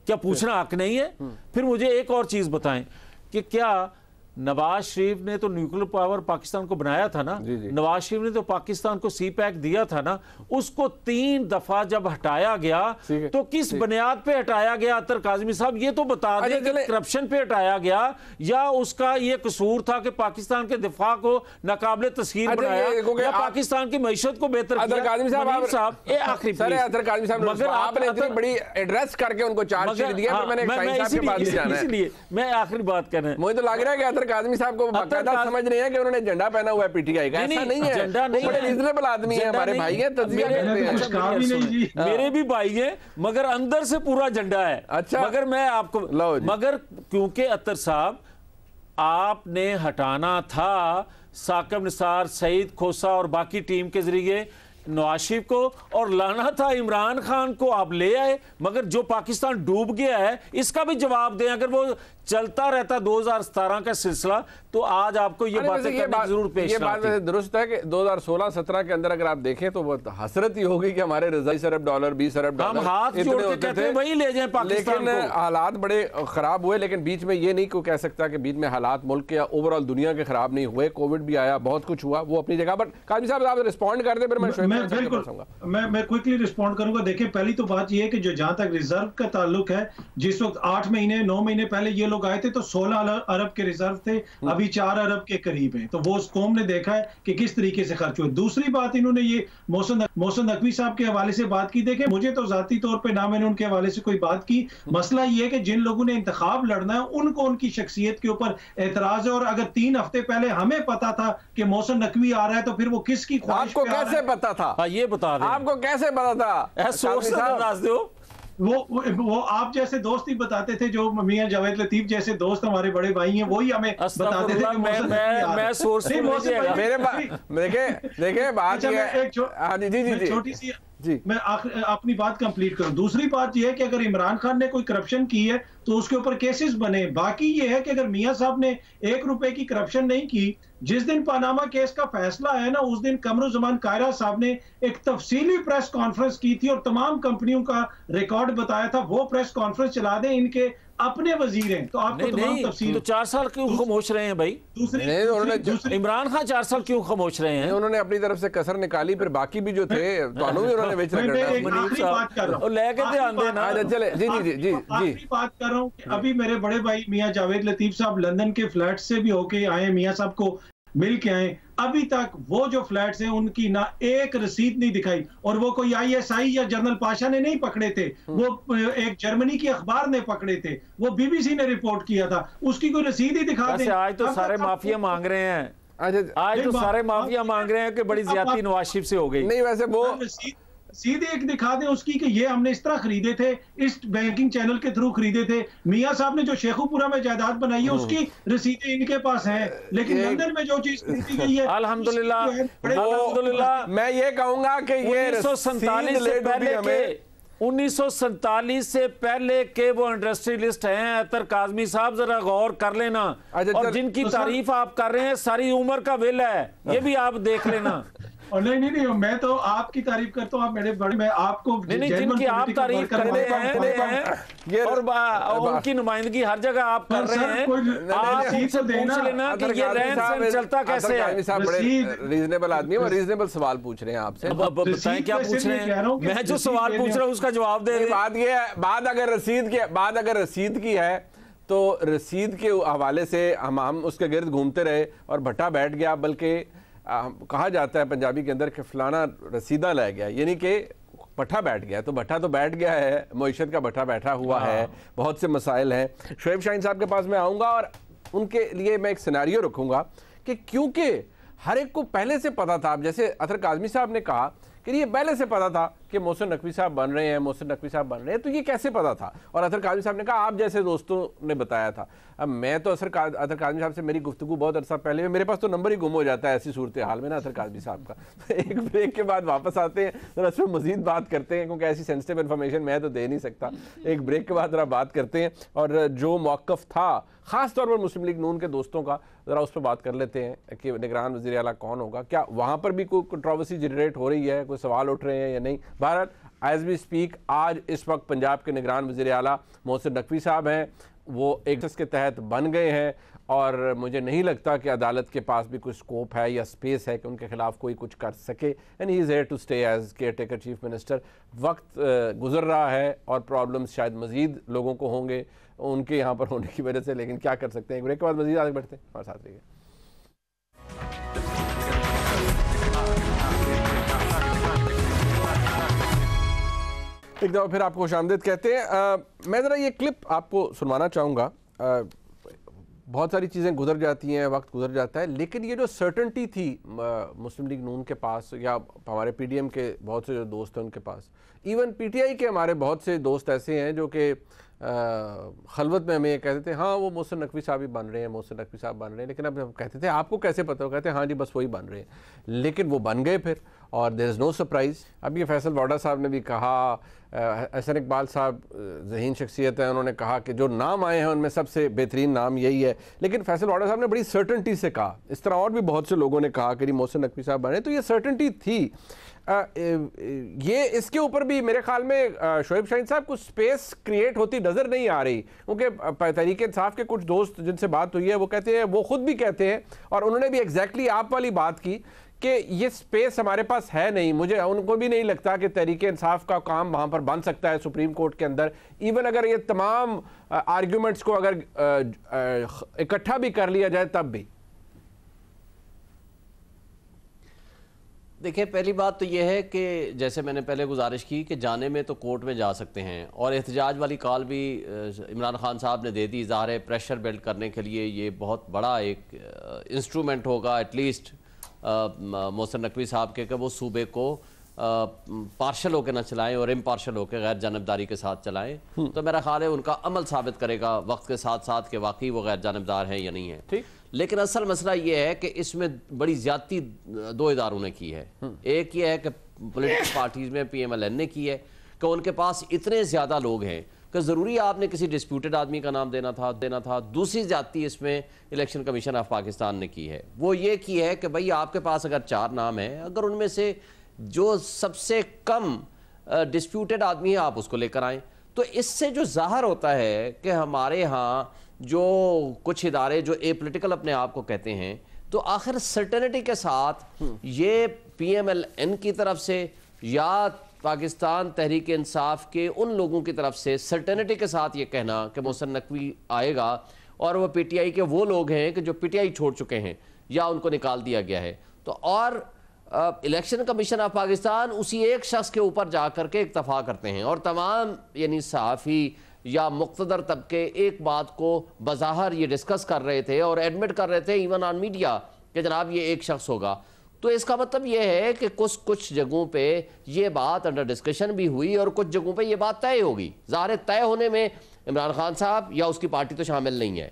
क्या पूछना हक नहीं है? फिर मुझे एक और चीज बताएं कि क्या नवाज शरीफ ने तो न्यूक्लियर पावर पाकिस्तान को बनाया था ना, नवाज शरीफ ने तो पाकिस्तान को सी पैक दिया था ना, उसको 3 दफा जब हटाया गया तो किस बुनियाद पे हटाया गया? अतर काज़मी साहब ये तो बता दें कि करप्शन पे हटाया गया या उसका ये कसूर था कि पाकिस्तान के दिफा को नाकाबिले तस्खीर बनाया या पाकिस्तान की मईशत को बेहतर किया? मगर आपने बड़ी एड्रेस करके उनको चार्जशीट दिया, इसलिए मैं आखिरी बात कर रहा हूं, मुझे तो लग रहा है कि काज़मी साहब को बाकायदा समझ नहीं है कि उन्होंने झंडा पहना हुआ है पीटीआई का। ऐसा नहीं है, झंडा नहीं, बड़े रीजनेबल आदमी है, हमारे भाई हैं, तज्जिया करते हैं। मेरे भी भाई हैं मगर अंदर से पूरा झंडा है। अच्छा, मगर मैं आपको, मगर क्योंकि अतर साहब आपने हटाना था साकिब निसार, सईद खोसा और बाकी टीम के जरिए नवाज शरीफ को, और लाना था इमरान खान को, आप ले आए। मगर जो पाकिस्तान डूब गया है इसका भी जवाब दें। अगर वो चलता रहता 2017 का सिलसिला तो आज आपको ये बातें करने की जरूरत पेश ये बात दुरुस्त है कि 2016-17 के अंदर अगर आप देखें तो वो हसरत ही होगी कि हमारे 20 अरब डॉलर 20 अरब डॉलर हम हाथ जोड़ के कहते हैं वही ले जाएं पाकिस्तान को। लेकिन हालात बड़े खराब हुए, लेकिन बीच में ये नहीं कोई कह सकता कि बीच में हालात मुल्क के या ओवरऑल दुनिया के खराब नहीं हुए। कोविड भी आया, बहुत कुछ हुआ, वो अपनी जगह। बट काज़मी साहब आप रिस्पॉन्ड कर दें, फिर मैं क्विकली रिस्पॉन्ड करूंगा। देखिए पहली तो बात ये है कि जो जहां तक रिजर्व का ताल्लुक है, जिस वक्त 8 महीने 9 महीने पहले ये लोग आए थे तो 16 अरब के रिजर्व थे, अभी 4 अरब के करीब हैं। तो वो कौम ने देखा है कि किस तरीके से खर्च हुए। दूसरी बात, इन्होंने ये मोहसिन नकवी साहब के हवाले से बात की। देखे मुझे तो जाती तौर पे ना मैंने उनके हवाले से कोई बात की। मसला ये है कि जिन लोगों ने इंतखाब लड़ना है उनको उनकी शख्सियत के ऊपर एतराज है। और अगर 3 हफ्ते पहले हमें पता था कि मोहसिन नकवी आ रहा है तो फिर वो किसकी ख्वाहिश पे आ रहा है? आपको कैसे पता था? ये बता दें, आपको कैसे पता था? वो आप जैसे दोस्त ही बताते थे, जो मियां जावेद लतीफ जैसे दोस्त हमारे बड़े भाई हैं, वही हमें बताते थे कि मैं सोर्स मेरे देखे बात छोटी सी मैं अपनी बात कंप्लीट करूं। दूसरी बात यह है कि अगर इमरान खान ने कोई करप्शन की है तो उसके ऊपर केसेस बने। बाकी ये है कि अगर मियां साहब ने 1 रुपए की करप्शन नहीं की, जिस दिन पानामा केस का फैसला है ना, उस दिन कमरुज़्ज़मान कायरा साहब ने एक तफसीली प्रेस कॉन्फ्रेंस की थी और तमाम कंपनियों का रिकॉर्ड बताया था। वो प्रेस कॉन्फ्रेंस चला दें, इनके अपने वजीर हैं, तो आपको तमाम तफसील। तो 4 साल क्यों खामोश रहे हैं भाई? इमरान खान 4 साल क्यों खामोश रहे हैं? उन्होंने अपनी तरफ से कसर निकाली, फिर बाकी भी जो थे दोनों भी उन्होंने बेच लेके ध्यान देना। चले जी जी जी जी बात कर रहा हूँ। अभी मेरे बड़े भाई मियां जावेद लतीफ साहब लंदन के फ्लैट से भी होके आए, मियां साहब को मिल के आए। अभी तक वो जो फ्लैट्स हैं उनकी ना एक रसीद नहीं दिखाई, और वो कोई ISI या जनरल पाशा ने नहीं पकड़े थे, वो एक जर्मनी की अखबार ने पकड़े थे, वो BBC ने रिपोर्ट किया था, उसकी कोई रसीद ही दिखा दे। आज तो सारे माफिया मांग रहे हैं, आज तो सारे माफिया मांग रहे हैं कि बड़ी ज्यादती नवाज शरीफ से हो गई। नहीं वैसे वो सीधे एक दिखा दें उसकी कि ये हमने इस तरह खरीदे थे, इस बैंकिंग चैनल के थ्रू खरीदे थे। मियां साहब ने जो शेखुपुरा में जायदाद बनाई है उसकी रसीदें इनके पास हैं, लेकिन लंदन में जो चीज खरीदी गई है अल्हम्दुलिल्लाह मैं ये कहूंगा कि ये 1947 से पहले के वो इंडस्ट्रियलिस्ट हैं अतर काजमी साहब, जरा गौर कर लेना। और जिनकी तारीफ आप कर रहे हैं सारी उम्र का विल है, ये भी आप देख लेना। और नहीं मैं तो आपकी तारीफ करता हूँ, आप मेरे बड़े, मैं आपको नहीं जिनकी आप तारीफ कर रहे हैं और उनकी नुमाइंदगी हर जगह आप कर रहे हैं, आप उनसे पूछ लेना कि ये रहन सहन चलता कैसे है। रीजनेबल आदमी है और रीजनेबल सवाल पूछ रहे हैं आपसे, बताएं क्या पूछ रहे हैं। मैं जो सवाल पूछ रहा हूँ उसका जवाब दे। बात ये है, बात अगर रसीद की है तो रसीद के हवाले से हम उसके गिर्द घूमते रहे और भट्टा बैठ गया, बल्कि कहा जाता है पंजाबी के अंदर कि फलाना रसीदा ले गया, यानी कि भट्ठा बैठ गया। तो भट्ठा तो बैठ गया है, मईशत का भट्ठा बैठा हुआ है, बहुत से मसाइल हैं। शोएब शाहीन साहब के पास मैं आऊँगा और उनके लिए मैं एक सिनेरियो रखूँगा कि क्योंकि हर एक को पहले से पता था, जैसे अतर काजमी साहब ने कहा कि ये पहले से पता था कि मोहसिन नकवी साहब बन रहे हैं, मोहसिन नकवी साहब बन रहे हैं, तो ये कैसे पता था? और अतर काजमी साहब ने कहा आप जैसे दोस्तों ने बताया था। अब मैं तो अतर काजमी साहब से मेरी गुफ्तगू बहुत अरसा पहले, मेरे पास तो नंबर ही गुम हो जाता है ऐसी सूरत हाल में ना अतर काजमी साहब का। एक ब्रेक के बाद वापस आते हैं, जरा उसमें मजीद बात करते हैं, क्योंकि ऐसी सेंसिटिव इन्फॉर्मेशन मैं तो दे नहीं सकता। एक ब्रेक के बाद जरा बात करते हैं और जो मौक़िफ़ था ख़ास तौर पर मुस्लिम लीग नून के दोस्तों का, ज़रा उस पर बात कर लेते हैं कि निगरान वज़ीर आला कौन होगा, क्या वहाँ पर भी कोई कंट्रोवर्सी जनरेट हो रही है, कोई सवाल उठ रहे हैं या नहीं। भारत एज वी स्पीक आज इस वक्त पंजाब के निगरान वज़ीर आला मोहसिन नकवी साहब हैं, वो एक के तहत बन गए हैं और मुझे नहीं लगता कि अदालत के पास भी कोई स्कोप है या स्पेस है कि उनके खिलाफ कोई कुछ कर सके। And he is here to stay as caretaker chief minister. वक्त गुजर रहा है और प्रॉब्लम्स शायद मज़ीद लोगों को होंगे उनके यहाँ पर होने की वजह से, लेकिन क्या कर सकते हैं। ब्रेक के बाद मज़ीद आगे बढ़ते हैं, हमारे साथ रहिए। एक दफ़ा फिर आपको खुशामदीद कहते हैं। मैं ज़रा ये क्लिप आपको सुनवाना चाहूँगा। बहुत सारी चीज़ें गुजर जाती हैं, वक्त गुजर जाता है, लेकिन ये जो सर्टनटी थी मुस्लिम लीग नून के पास या हमारे PDM के बहुत से जो दोस्त हैं उनके पास, इवन PTI के हमारे बहुत से दोस्त ऐसे हैं जो कि खलवत में हमें ये कहते थे हाँ वो मोहसिन नकवी साहब ही बन रहे हैं, मोहसिन नकवी साहब बन रहे हैं, लेकिन अब हम कहते थे आपको कैसे पता हो, कहते हैं हाँ जी बस वही बन रहे हैं, लेकिन वो बन गए फिर और देयर इज़ नो सरप्राइज़। अब ये फैसल वाडा साहब ने भी कहा, हसन इकबाल साहब ज़हीन शख्सियत है, उन्होंने कहा कि जो नाम आए हैं उनमें सबसे बेहतरीन नाम यही है, लेकिन फैसल वाडा साहब ने बड़ी सर्टनटी से कहा। इस तरह और भी बहुत से लोगों ने कहा कि मोहसिन नकवी साहब बने, तो ये सर्टनटी थी। ये इसके ऊपर भी मेरे ख्याल में शोएब शाहीन साहब कुछ स्पेस क्रिएट होती नज़र नहीं आ रही, क्योंकि तहरीक इंसाफ के कुछ दोस्त जिनसे बात हुई है वो कहते हैं, वो खुद भी कहते हैं और उन्होंने भी एग्जैक्टली आप वाली बात की कि ये स्पेस हमारे पास है नहीं। मुझे उनको भी नहीं लगता कि तहरीक इंसाफ का काम वहाँ पर बन सकता है सुप्रीम कोर्ट के अंदर, इवन अगर ये तमाम आर्ग्यूमेंट्स को अगर इकट्ठा भी कर लिया जाए तब भी। देखिए पहली बात तो ये है कि जैसे मैंने पहले गुजारिश की कि जाने में तो कोर्ट में जा सकते हैं, और एहतजाज वाली कॉल भी इमरान खान साहब ने दे दी। ज़ाहिर है प्रेशर बिल्ड करने के लिए ये बहुत बड़ा एक इंस्ट्रूमेंट होगा एटलीस्ट मोहसिन नकवी साहब के, कि वो सूबे को पार्शल होकर ना चलाएं और इम्पार्शल होकर गैर जानबदारी के साथ चलाएं। तो मेरा ख्याल है उनका अमल साबित करेगा वक्त के साथ साथ कि वाकई वो गैर जानबदार हैं या नहीं है। ठीक, लेकिन असल मसला ये है कि इसमें बड़ी ज्यादती दो इदारों ने की है। एक ये है कि पॉलिटिकल पार्टीज में PMLN ने की है कि उनके पास इतने ज़्यादा लोग हैं कि ज़रूरी आपने किसी डिस्प्यूटेड आदमी का नाम देना था। दूसरी ज्यादती इसमें इलेक्शन कमीशन ऑफ पाकिस्तान ने की है, वो ये की है कि भाई आपके पास अगर 4 नाम हैं, अगर उनमें से जो सबसे कम डिस्प्यूटेड आदमी है आप उसको लेकर आएँ। तो इससे जो जाहिर होता है कि हमारे यहाँ जो कुछ इदारे जो ए पोलिटिकल अपने आप को कहते हैं, तो आखिर सर्टेनिटी के साथ ये PMLN की तरफ से या पाकिस्तान तहरीक इंसाफ के उन लोगों की तरफ से सर्टेनिटी के साथ ये कहना कि मोहसिन नकवी आएगा और वो PTI के वो लोग हैं कि जो PTI छोड़ चुके हैं या उनको निकाल दिया गया है, तो और इलेक्शन कमीशन ऑफ पाकिस्तान उसी एक शख्स के ऊपर जाकर के इत्तफा करते हैं और तमाम यानी सहाफ़ी या मुक़्तदर तबके एक बात को बज़ाहिर ये डिस्कस कर रहे थे और एडमिट कर रहे थे इवन ऑन मीडिया कि जनाब ये एक शख्स होगा। तो इसका मतलब ये है कि कुछ जगहों पे ये बात अंडर डिस्कशन भी हुई और कुछ जगहों पे ये बात तय होगी। ज़ाहिर तय होने में इमरान खान साहब या उसकी पार्टी तो शामिल नहीं है,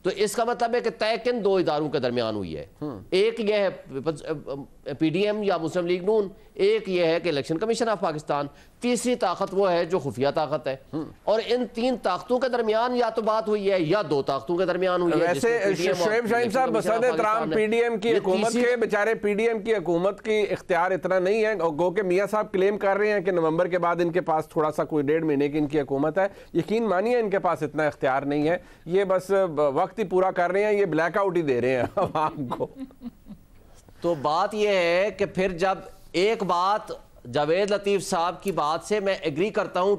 तो इसका मतलब है कि तय किन दो इदारों के दरमियान हुई है। एक ये है PDM या मुस्लिम लीग नून, एक ये है कि इलेक्शन कमीशन ऑफ पाकिस्तान, तीसरी ताकत वो है जो खुफिया ताकत है। और इन तीन ताकतों के दरमियान या तो बात हुई है या दो ताकतों के दरमियान हुई है। वैसे शोएब शाहीन साहब बसद एहतराम PDM की हुकूमत के बेचारे PDM की हुकूमत की इख्तियार इतना नहीं है, गो के मियाँ साहब क्लेम कर रहे हैं कि नवंबर के बाद इनके पास थोड़ा सा कोई 1.5 महीने की इनकी हुकूमत है। यकीन मानिए इनके पास इतना इख्तियार नहीं है, ये बस वक्त ही पूरा कर रहे हैं, ये ब्लैकआउट ही दे रहे हैं आवाम को। तो बात यह है कि फिर जब एक बात जावेद लतीफ़ साहब की बात से मैं एग्री करता हूं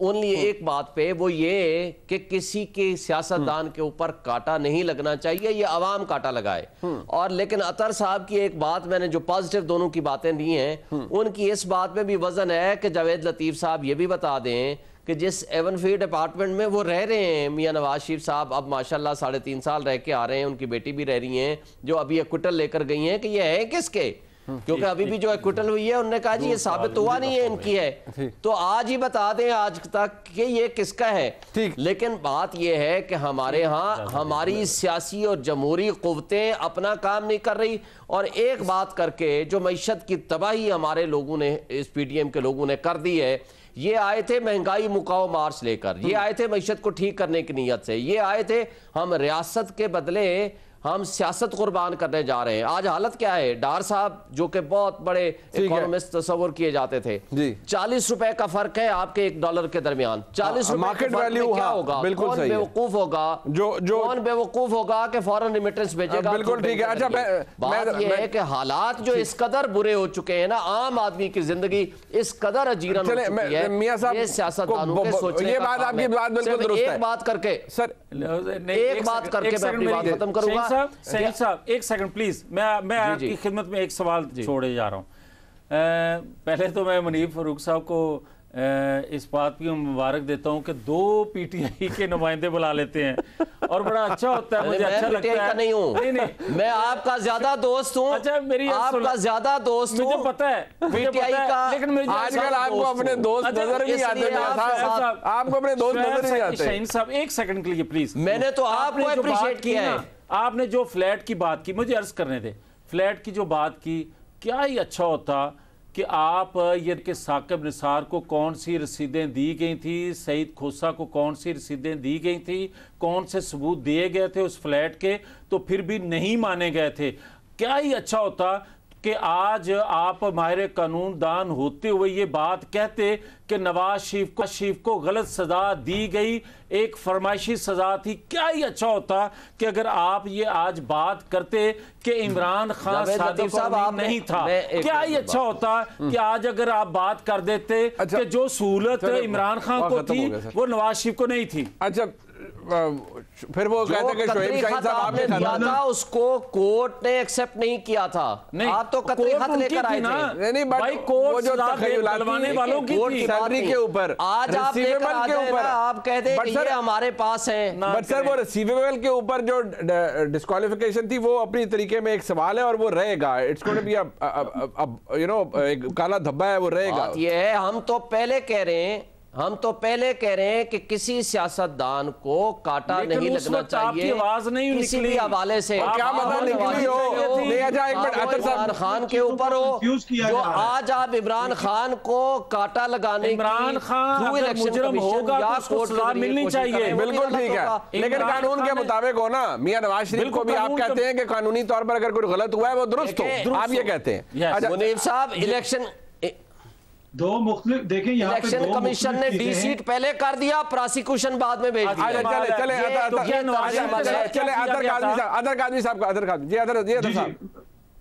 ओनली एक बात पे, वो ये कि किसी के सियासतदान के ऊपर कांटा नहीं लगना चाहिए, ये अवाम कांटा लगाए। और लेकिन अतर साहब की एक बात मैंने जो पॉजिटिव दोनों की बातें दी हैं, उनकी इस बात में भी वजन है कि जावेद लतीफ़ साहब ये भी बता दें कि जिस एवनफील्ड अपार्टमेंट में वो रह रहे हैं, मियां नवाज शरीफ साहब अब माशाल्लाह 3.5 साल रह के आ रहे हैं, उनकी बेटी भी रह रही हैं जो अभी एक्विटल लेकर गई हैं कि ये है किसके, क्योंकि अभी भी जो एक्विटल हुई है उन्होंने कहा जी ये साबित हुआ नहीं है इनकी है, तो आज ही बता दें आज तक कि ये किसका है। लेकिन बात ये है कि हमारे यहाँ हमारी सियासी और जमहूरी कुव्वतें अपना काम नहीं कर रही, और एक बात करके जो मईशत की तबाही हमारे लोगों ने इस PDM के लोगों ने कर दी है। ये आए थे महंगाई मुकाओ मार्च लेकर, ये आए थे मईशत को ठीक करने की नीयत से, ये आए थे हम रियासत के बदले हम सियासत कुर्बान करने जा रहे हैं। आज हालत क्या है, डार साहब जो कि बहुत बड़े इकोनॉमिस्ट तस्वर किए जाते थे, 40 रुपए का फर्क है आपके $1 के दरमियान, 40 रुपए मार्केट वैल्यू क्या होगा, कौन बेवकूफ होगा, कौन बेवकूफ होगा कि फॉरेन रिमिटेंस भेजेगा। बिल्कुल ठीक है। अच्छा बात यह है कि हालात जो इस कदर बुरे हो चुके हैं ना, आम आदमी की जिंदगी इस कदर अजीरन हो चुकी है, मियां साहब ये सियासतदानों के सोचने ये बात आपकी बात बिल्कुल दुरुस्त है। एक बात करके सर, एक बात करके मैं अपनी बात खत्म करूंगा। सईद साहब एक सेकंड प्लीज, मैं आपकी खिदमत में एक सवाल छोड़े जा रहा हूँ। पहले तो मैं मुनीब फारूक साहब को इस बात की मुबारक देता हूँ कि 2 PTI के नुमाइंदे बुला लेते हैं और बड़ा अच्छा होता है, मुझे अच्छा लगता है। नहीं हूँ मैं आपका ज्यादा दोस्त हूँ। अच्छा मेरी आपका ज्यादा दोस्त हूँ, मुझे पता है PTI का, लेकिन आजकल आपको अपने दोस्त नजर नहीं आते, आपको अपने दोस्त नजर नहीं आते। शाहीन साहब एक सेकंड के लिए प्लीज, मैंने तो आपको अप्रिशिएट किया है। आपने जो फ्लैट की बात की, मुझे अर्ज करने दे, फ्लैट की जो बात की, क्या ही अच्छा होता कि आप ये कि साकिब निसार को कौन सी रसीदें दी गई थी, सईद खोसा को कौन सी रसीदें दी गई थी, कौन से सबूत दिए गए थे उस फ्लैट के, तो फिर भी नहीं माने गए थे। क्या ही अच्छा होता कि आज आप माहिर कानून दान होते हुए ये बात कहते कि नवाज शरीफ को गलत सजा दी गई, एक फरमाइशी सजा थी। क्या ही अच्छा होता कि अगर आप ये आज बात करते कि इमरान खान सादिक नहीं था। क्या ही अच्छा होता कि आज अगर आप बात कर देते कि जो सहूलत इमरान खान को थी वो नवाज शरीफ को नहीं थी। अच्छा फिर वो कहते कि शोएब शाहीन साहब आपने दिया था उसको कोर्ट ने एक्सेप्ट नहीं किया था। नहीं, आप तो कतई खत लेकर आए थे। नहीं भाई कोर्ट वो जो तखय्युलाती वालों की सैलरी के ऊपर, आज आप लेकर आते हैं, आप कहते हैं कि ये हमारे पास है। बट सर वो रिसीवेबल के ऊपर जो डिस्क्वालिफिकेशन थी वो अपनी तरीके में एक सवाल है और वो रहेगा। It's going to be you know एक काला धब्बा है, वो रहेगा। ये है हम तो पहले कह रहे हैं कि किसी सियासतदान को काटा नहीं लगना चाहिए, आवाज नहीं किसी भी हवाले से। क्या पता निकली हो, इमरान खान के ऊपर हो जो आज आप इमरान खान को काटा लगाने इमरान खान मुजरिम होगा या कोर्ट सजा मिलनी चाहिए। बिल्कुल ठीक है, लेकिन कानून के मुताबिक हो ना। मियां नवाज शरीफ को भी आप कहते हैं कि कानूनी तौर पर अगर कोई गलत हुआ है वो दुरुस्त हो, आप ये कहते हैं। मुनीब साहब इलेक्शन दो मुख्तलिफ देखें यहाँ पे इलेक्शन कमीशन ने डी सीट पहले कर दिया, प्रोसिक्यूशन बाद में भेज दिया।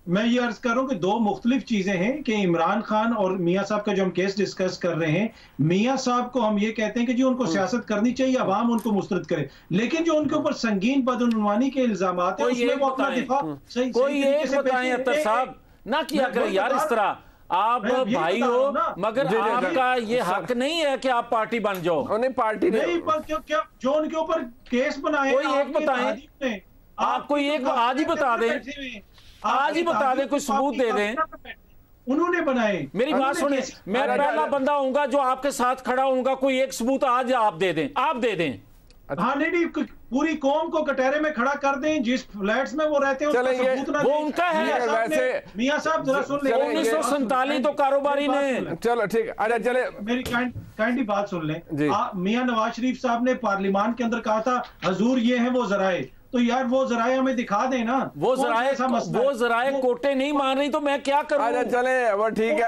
मैं ये अर्ज कर रहा हूँ कि दो मुख्तलिफ चीजें हैं कि इमरान खान और मियाँ साहब का जो हम केस डिस्कस कर रहे हैं, मियाँ साहब को हम ये कहते हैं कि जी उनको सियासत करनी चाहिए, अवाम उनको मुस्तरद करे, लेकिन जो उनके ऊपर संगीन बदउनवानी के इल्जामात हैं उसमें वो अपना दिफा सही तरीके से बताएं अख्तर साहब ना किया करें यार इस तरह। आप भाई हो मगर आपका ये हक नहीं है कि आप पार्टी बन जाओ। उन्हें पार्टी नहीं, पर क्या जो उनके ऊपर केस बनाए कोई एक बताएं, आप कोई एक आज ही बता दें, आज ही बता दें, कोई सबूत दे दें। उन्होंने बनाए। मेरी बात सुने, मैं पहला बंदा होऊंगा जो आपके साथ खड़ा होऊंगा, कोई एक सबूत आज आप दे दें, आप दे दें। हाँ नहीं, पूरी कौम को कटहरे में खड़ा कर दें, जिस फ्लैट्स में वो रहते हैं उसका सबूत ना वो उनका है। वैसे मियां साहब जरा सुन लें, 1947 तो कारोबारी ने, चलो ठीक, अच्छा चले मेरी काइंडली बात सुन लें। मियां नवाज शरीफ साहब ने पार्लियामान के अंदर कहा था हजूर ये है वो जराए, तो यार वो जराए हमें दिखा देना। वो जराए कोटे नहीं मान रही तो मैं क्या करूं। अच्छा चले वो ठीक है,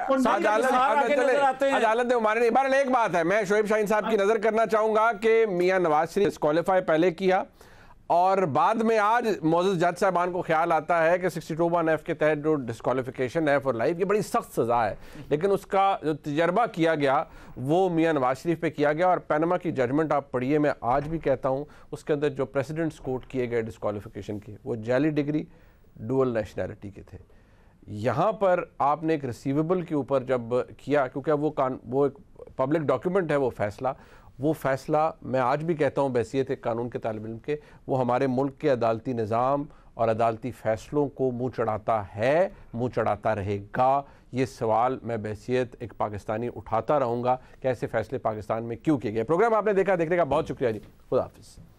अदालत ने माने नहीं। बहरहाल एक बात है, मैं शोएब शाहीन साहब की नजर करना चाहूंगा कि मियां नवाज शरीफ डिस्क्वालीफाई पहले किया और बाद में आज मौजूद जज साहबान को ख्याल आता है कि 62(1) के तहत जो डिस्क्वालिफिकेशन है फॉर लाइफ, ये बड़ी सख्त सज़ा है, लेकिन उसका जो तजर्बा किया गया वो मियां नवाज शरीफ पे किया गया। और पैनमा की जजमेंट आप पढ़िए, मैं आज भी कहता हूँ उसके अंदर जो प्रेसिडेंट्स कोट किए गए डिस्क्वालिफिकेशन के, वो जाली डिग्री डुअल नेशनैलिटी के थे। यहाँ पर आपने एक रिसीवेबल के ऊपर जब किया, क्योंकि वो एक पब्लिक डॉक्यूमेंट है, वो फैसला मैं आज भी कहता हूँ बहैसियत एक कानून के तालिब इल्म के, वो हमारे मुल्क के अदालती निज़ाम और अदालती फ़ैसलों को मुँह चढ़ाता है, मुँह चढ़ाता रहेगा। ये सवाल मैं बहैसियत एक पाकिस्तानी उठाता रहूँगा कि ऐसे फ़ैसले पाकिस्तान में क्यों किए गए। प्रोग्राम आपने देखा, देखने का बहुत शुक्रिया जी, खुदा हाफ़िज़।